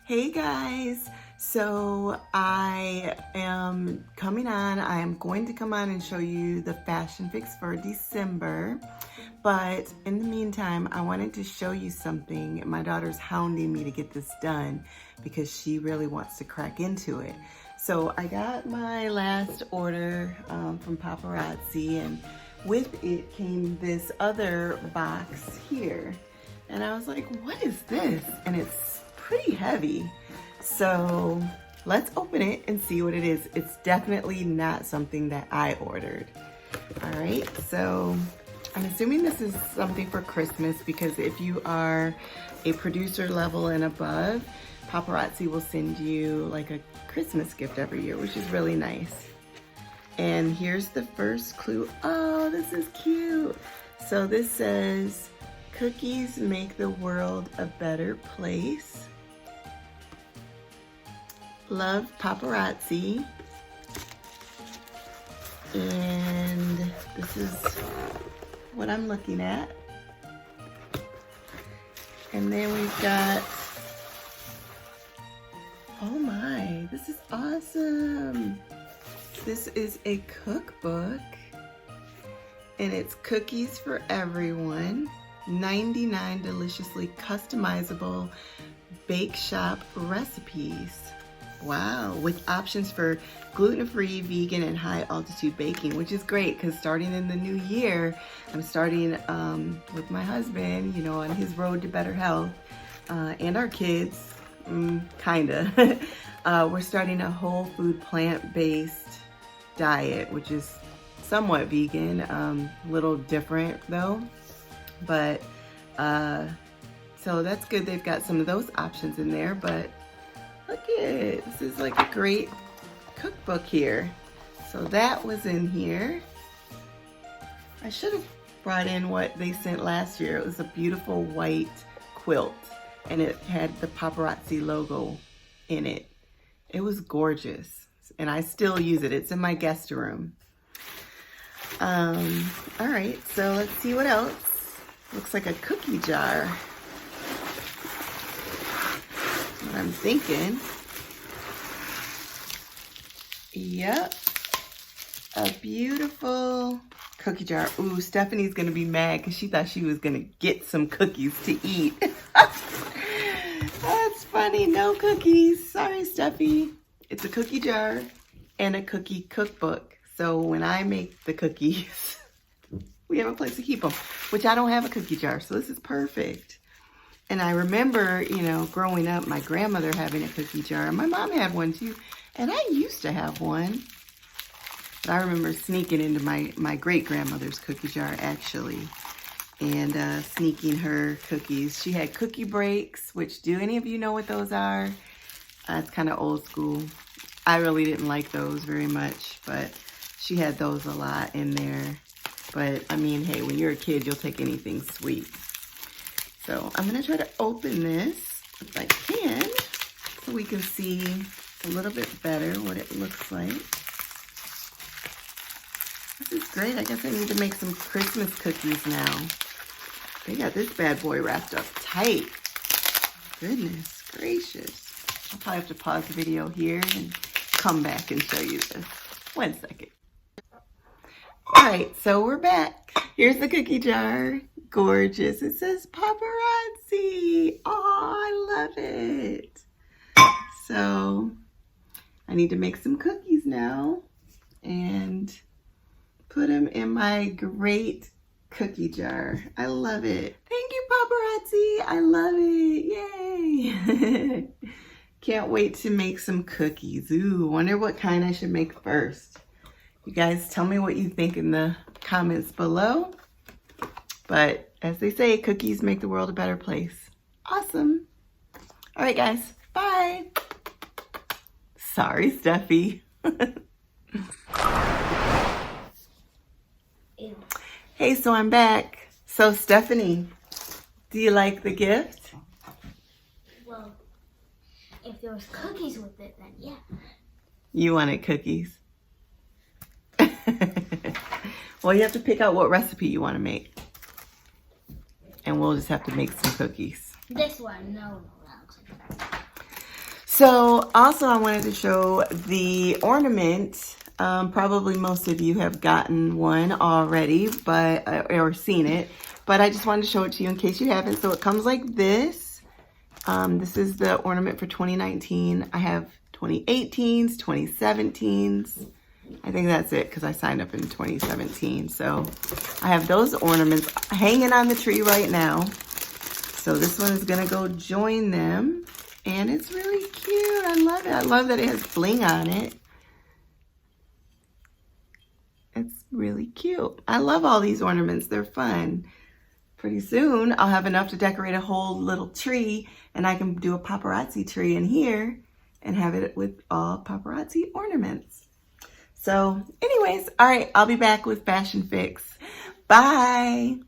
Hey guys, so I am going to come on and show you the fashion fix for December. But in the meantime, I wanted to show you something. My daughter's hounding me to get this done because she really wants to crack into it. So I got my last order from Paparazzi, and with it came this other box here. And I was like, what is this? And it's pretty heavy. So let's open it and see what it is. It's definitely not something that I ordered. All right, so I'm assuming this is something for Christmas, because if you are a producer level and above, Paparazzi will send you like a Christmas gift every year, which is really nice. And here's the first clue. Oh, this is cute. So this says, cookies make the world a better place. Love, Paparazzi. And this is what I'm looking at. And then we've got, oh my, this is awesome. This is a cookbook, and it's cookies for everyone. 99 deliciously customizable bake shop recipes. Wow, with options for gluten-free, vegan, and high-altitude baking, which is great because starting in the new year, I'm starting with my husband, you know, on his road to better health, and our kids, kinda. We're starting a whole food plant-based diet, which is somewhat vegan, a little different though. But so that's good. They've got some of those options in there, but look at it. This is like a great cookbook here. So that was in here. I should have brought in what they sent last year. It was a beautiful white quilt, and it had the Paparazzi logo in it. It was gorgeous, and I still use it. It's in my guest room. All right, so let's see what else. Looks like a cookie jar. What I'm thinking. Yep, a beautiful cookie jar. Ooh, Stephanie's gonna be mad because she thought she was gonna get some cookies to eat. That's funny, no cookies. Sorry, Steffi. It's a cookie jar and a cookie cookbook. So when I make the cookies, we have a place to keep them, which I don't have a cookie jar, so this is perfect. And I remember, you know, growing up, my grandmother having a cookie jar. My mom had one too, and I used to have one. But I remember sneaking into my great-grandmother's cookie jar, actually, and sneaking her cookies. She had cookie breaks, which, do any of you know what those are? It's kind of old school. I really didn't like those very much, but she had those a lot in there. But, I mean, hey, when you're a kid, you'll take anything sweet. So, I'm going to try to open this if I can, so we can see a little bit better what it looks like. This is great. I guess I need to make some Christmas cookies now. They got this bad boy wrapped up tight. Goodness gracious. I'll probably have to pause the video here and come back and show you this. 1 second. All right, so we're back. Here's the cookie jar. Gorgeous. It says Paparazzi. Oh, I love it. So I need to make some cookies now and put them in my great cookie jar. I love it. Thank you, Paparazzi. I love it. Yay. Can't wait to make some cookies. Ooh, wonder what kind I should make first. You guys tell me what you think in the comments below. But as they say, cookies make the world a better place. Awesome. All right, guys. Bye. Sorry, Steffi. Hey, so I'm back. So, Stephanie, do you like the gift? Well, if there was cookies with it, then yeah. You wanted cookies? Well, you have to pick out what recipe you want to make. And we'll just have to make some cookies. This one, no, that looks like that. So also I wanted to show the ornament. Probably most of you have gotten one already, or seen it, but I just wanted to show it to you in case you haven't. So it comes like this. This is the ornament for 2019. I have 2018s, 2017s. I think that's it because I signed up in 2017. So I have those ornaments hanging on the tree right now. So this one is going to go join them. And it's really cute. I love it. I love that it has bling on it. It's really cute. I love all these ornaments. They're fun. Pretty soon, I'll have enough to decorate a whole little tree, and I can do a paparazzi tree in here and have it with all paparazzi ornaments. So anyways, all right, I'll be back with Fashion Fix. Bye.